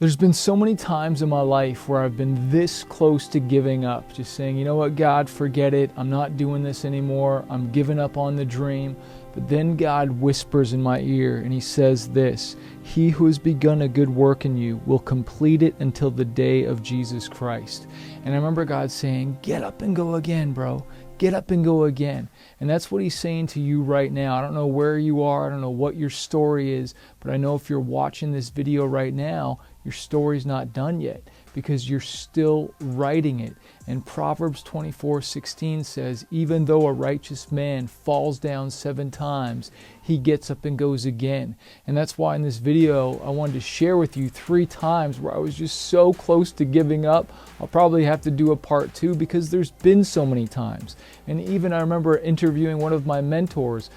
There's been so many times in my life where I've been this close to giving up, just saying, you know what, God, forget it. I'm not doing this anymore. I'm giving up on the dream. But then God whispers in my ear and he says this: he who has begun a good work in you will complete it until the day of Jesus Christ. And I remember God saying, get up and go again, bro. Get up and go again. And that's what he's saying to you right now. I don't know where you are. I don't know what your story is. But I know if you're watching this video right now, your story's not done yet because you're still writing it. And Proverbs 24:16 says, even though a righteous man falls down 7 times, he gets up and goes again. And that's why in this video, I wanted to share with you 3 times where I was just so close to giving up. I'll probably have to do a part 2 because there's been so many times. And even I remember interviewing one of my mentors,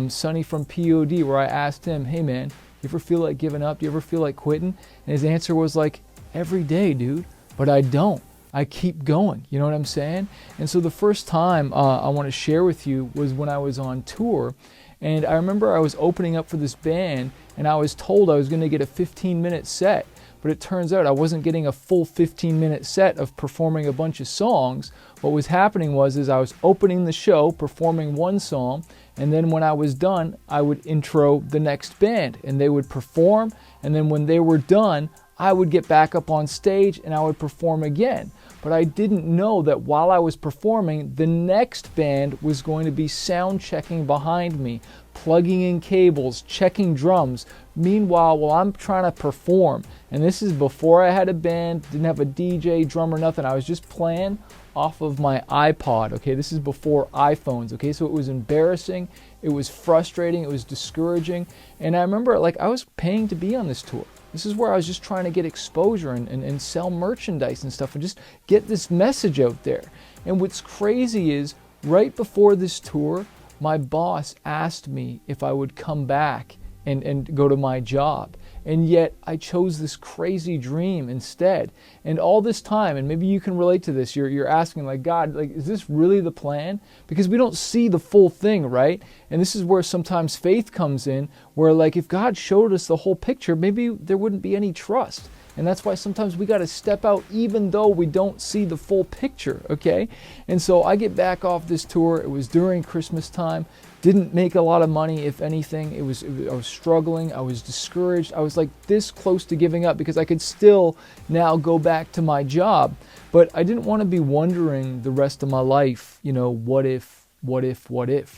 Sonny from POD, where I asked him, hey man, you ever feel like giving up? Do you ever feel like quitting? And his answer was like, every day, dude, but I don't. I keep going. You know what I'm saying? And so the first time I want to share with you was when I was on tour. And I remember I was opening up for this band and I was told I was going to get a 15-minute set. But it turns out I wasn't getting a full 15-minute set of performing a bunch of songs. What was happening was I was opening the show, performing one song, and then when I was done, I would intro the next band, and they would perform, and then when they were done, I would get back up on stage and I would perform again. But I didn't know that while I was performing, the next band was going to be sound checking behind me, plugging in cables, checking drums. Meanwhile, while I'm trying to perform, and this is before I had a band, didn't have a DJ, drummer, nothing. I was just playing off of my iPod, okay? This is before iPhones, okay? So it was embarrassing, it was frustrating, it was discouraging. And I remember, I was paying to be on this tour. This is where I was just trying to get exposure and sell merchandise and stuff and just get this message out there. And what's crazy is, right before this tour, my boss asked me if I would come back and go to my job. And yet I chose this crazy dream instead. And all this time, and maybe you can relate to this, you're asking God, is this really the plan? Because we don't see the full thing, right? And this is where sometimes faith comes in, where if God showed us the whole picture, maybe there wouldn't be any trust. And that's why sometimes we got to step out even though we don't see the full picture, okay? And so I get back off this tour. It was during Christmas time. Didn't make a lot of money, if anything. I was struggling. I was discouraged. I was this close to giving up because I could still now go back to my job. But I didn't want to be wondering the rest of my life, what if,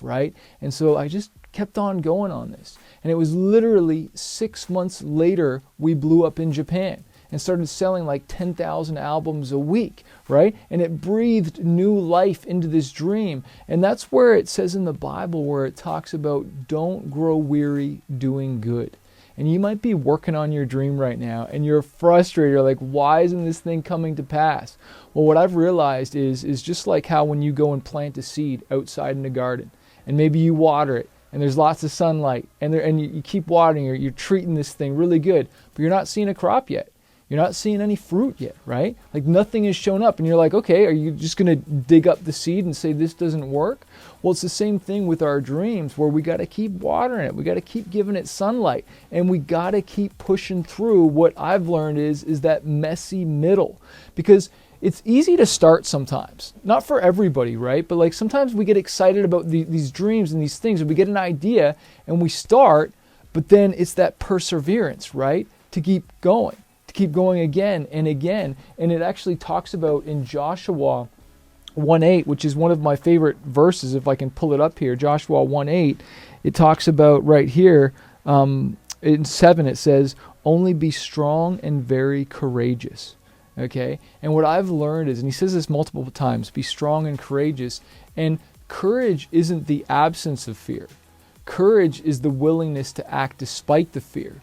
right? And so I just kept on going on this. And it was literally 6 months later, we blew up in Japan and started selling 10,000 albums a week, right? And it breathed new life into this dream. And that's where it says in the Bible, where it talks about don't grow weary doing good. And you might be working on your dream right now and you're frustrated. You're why isn't this thing coming to pass? Well, what I've realized is just like how when you go and plant a seed outside in a garden and maybe you water it and there's lots of sunlight and you keep watering, you're treating this thing really good, but you're not seeing a crop yet. You're not seeing any fruit yet, right? Nothing has shown up and you're okay, are you just going to dig up the seed and say this doesn't work? Well, it's the same thing with our dreams, where we got to keep watering it. We got to keep giving it sunlight, and we got to keep pushing through. What I've learned is that messy middle, because it's easy to start sometimes. Not for everybody, right? But sometimes we get excited about these dreams and these things, and we get an idea and we start, but then it's that perseverance, right? To keep going again and again. And it actually talks about in Joshua 1:8, which is one of my favorite verses, if I can pull it up here, Joshua 1:8, it talks about right here, in 7 it says, only be strong and very courageous. Okay? And what I've learned is, and he says this multiple times, be strong and courageous. And courage isn't the absence of fear. Courage is the willingness to act despite the fear.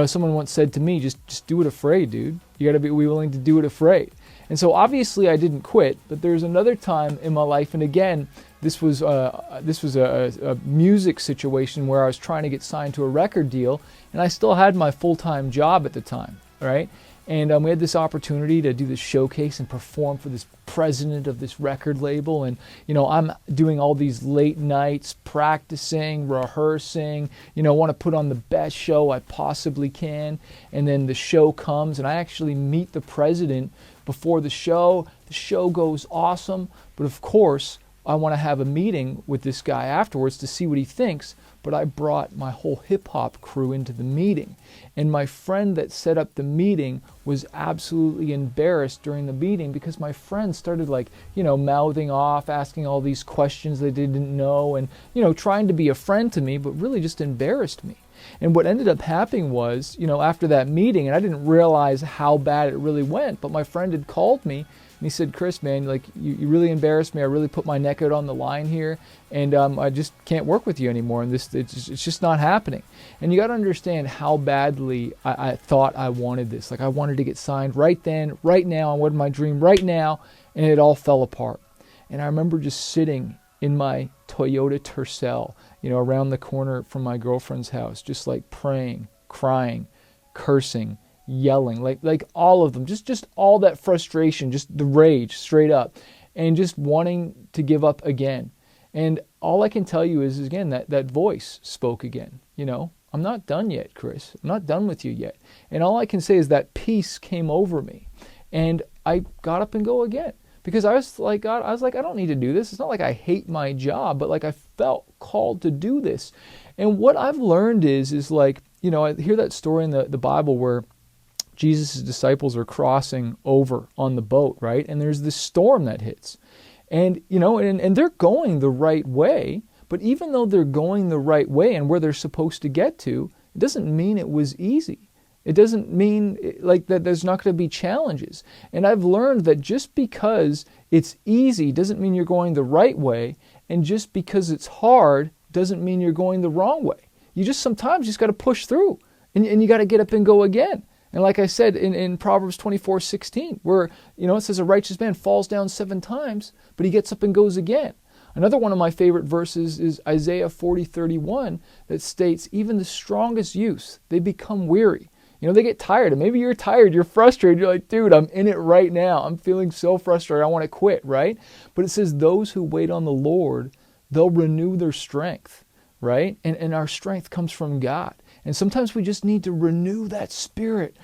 Someone once said to me, just do it afraid, dude. You got to be willing to do it afraid. And so obviously I didn't quit, but there's another time in my life, and again, this was a music situation where I was trying to get signed to a record deal, and I still had my full-time job at the time, right? And we had this opportunity to do this showcase and perform for this president of this record label. And, I'm doing all these late nights, practicing, rehearsing, want to put on the best show I possibly can. And then the show comes and I actually meet the president before the show. The show goes awesome. But of course, I want to have a meeting with this guy afterwards to see what he thinks. But I brought my whole hip-hop crew into the meeting. And my friend that set up the meeting was absolutely embarrassed during the meeting because my friend started mouthing off, asking all these questions they didn't know and, trying to be a friend to me, but really just embarrassed me. And what ended up happening was, after that meeting, and I didn't realize how bad it really went, but my friend had called me and he said, Chris, man, you really embarrassed me. I really put my neck out on the line here, and I just can't work with you anymore. And it's just not happening. And you got to understand how badly I thought I wanted this. I wanted to get signed right then, right now. I wanted my dream right now, and it all fell apart. And I remember just sitting in my Toyota Tercel, around the corner from my girlfriend's house, just praying, crying, cursing, yelling, like all of them, just all that frustration, just the rage straight up, and just wanting to give up again. And all I can tell you is again, that voice spoke again. I'm not done yet, Chris. I'm not done with you yet. And all I can say is that peace came over me, and I got up and go again. Because I was like, God, I don't need to do this. It's not like I hate my job, but I felt called to do this. And what I've learned is I hear that story in the Bible where Jesus' disciples are crossing over on the boat, right? And there's this storm that hits. And, and they're going the right way, but even though they're going the right way and where they're supposed to get to, it doesn't mean it was easy. It doesn't mean that there's not going to be challenges. And I've learned that just because it's easy doesn't mean you're going the right way. And just because it's hard doesn't mean you're going the wrong way. You sometimes just got to push through and you got to get up and go again. And like I said in Proverbs 24:16, where, it says a righteous man falls down 7 times, but he gets up and goes again. Another one of my favorite verses is Isaiah 40:31 that states, even the strongest youths, they become weary. They get tired, and maybe you're tired, you're frustrated, you're like, dude, I'm in it right now. I'm feeling so frustrated, I want to quit, right? But it says those who wait on the Lord, they'll renew their strength, right? And our strength comes from God. And sometimes we just need to renew that spirit,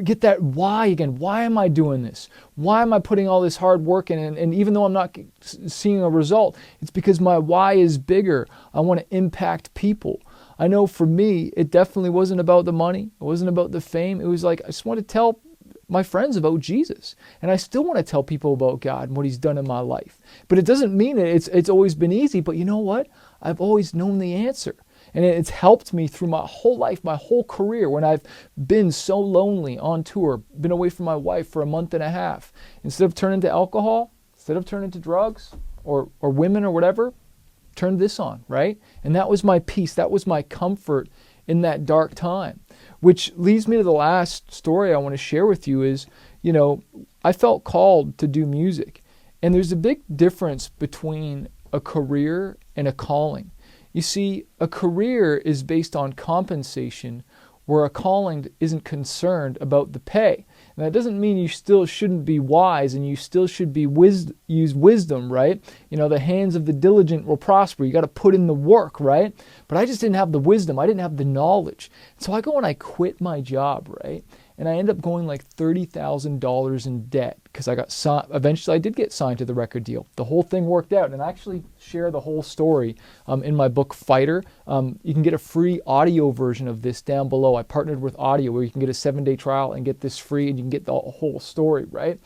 get that why again. Why am I doing this? Why am I putting all this hard work in? And even though I'm not seeing a result, it's because my why is bigger. I want to impact people. I know for me, it definitely wasn't about the money. It wasn't about the fame. It was I just want to tell my friends about Jesus. And I still want to tell people about God and what He's done in my life. But it doesn't mean it's always been easy. But you know what? I've always known the answer. And it's helped me through my whole life, my whole career, when I've been so lonely on tour, been away from my wife for a month and a half. Instead of turning to alcohol, instead of turning to drugs or women or whatever, turned this on, right? And that was my peace. That was my comfort in that dark time. Which leads me to the last story I want to share with you is, I felt called to do music. And there's a big difference between a career and a calling. You see, a career is based on compensation, where a calling isn't concerned about the pay. And that doesn't mean you still shouldn't be wise and you still should be use wisdom, right? The hands of the diligent will prosper. You got to put in the work, right? But I just didn't have the wisdom. I didn't have the knowledge. So I go and I quit my job, right? And I end up going $30,000 in debt because I got eventually I did get signed to the record deal. The whole thing worked out, and I actually share the whole story in my book Fighter. You can get a free audio version of this down below. I partnered with Audio where you can get a 7-day trial and get this free, and you can get the whole story, right?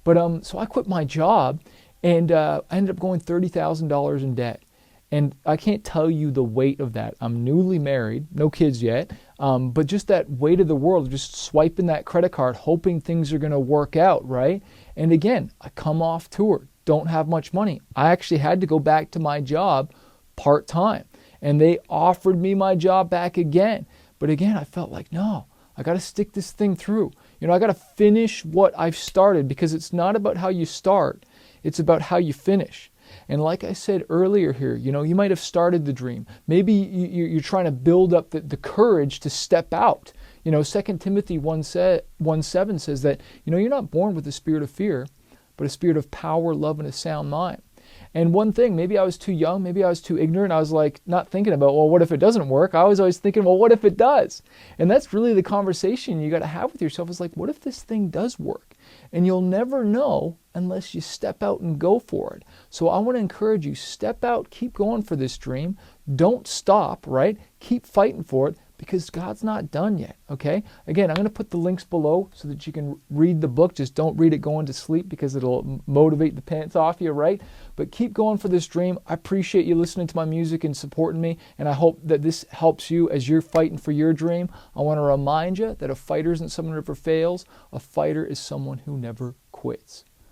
But so I quit my job, and I ended up going $30,000 in debt. And I can't tell you the weight of that. I'm newly married, no kids yet, but just that weight of the world, just swiping that credit card, hoping things are going to work out, right? And again, I come off tour, don't have much money. I actually had to go back to my job part-time, and they offered me my job back again. But again, I felt like, no, I got to stick this thing through. I got to finish what I've started, because it's not about how you start, it's about how you finish. And like I said earlier here, you might have started the dream. Maybe you're trying to build up the courage to step out. 2 Timothy 1:7 says that, you're not born with a spirit of fear, but a spirit of power, love, and a sound mind. And one thing, maybe I was too young, maybe I was too ignorant. I was like not thinking about, well, what if it doesn't work? I was always thinking, well, what if it does? And that's really the conversation you got to have with yourself, is like, what if this thing does work? And you'll never know unless you step out and go for it. So I want to encourage you, step out, keep going for this dream. Don't stop, right? Keep fighting for it, because God's not done yet, okay? Again, I'm going to put the links below so that you can read the book. Just don't read it going to sleep, because it'll motivate the pants off you, right? But keep going for this dream. I appreciate you listening to my music and supporting me, and I hope that this helps you as you're fighting for your dream. I want to remind you that a fighter isn't someone who never fails. A fighter is someone who never quits.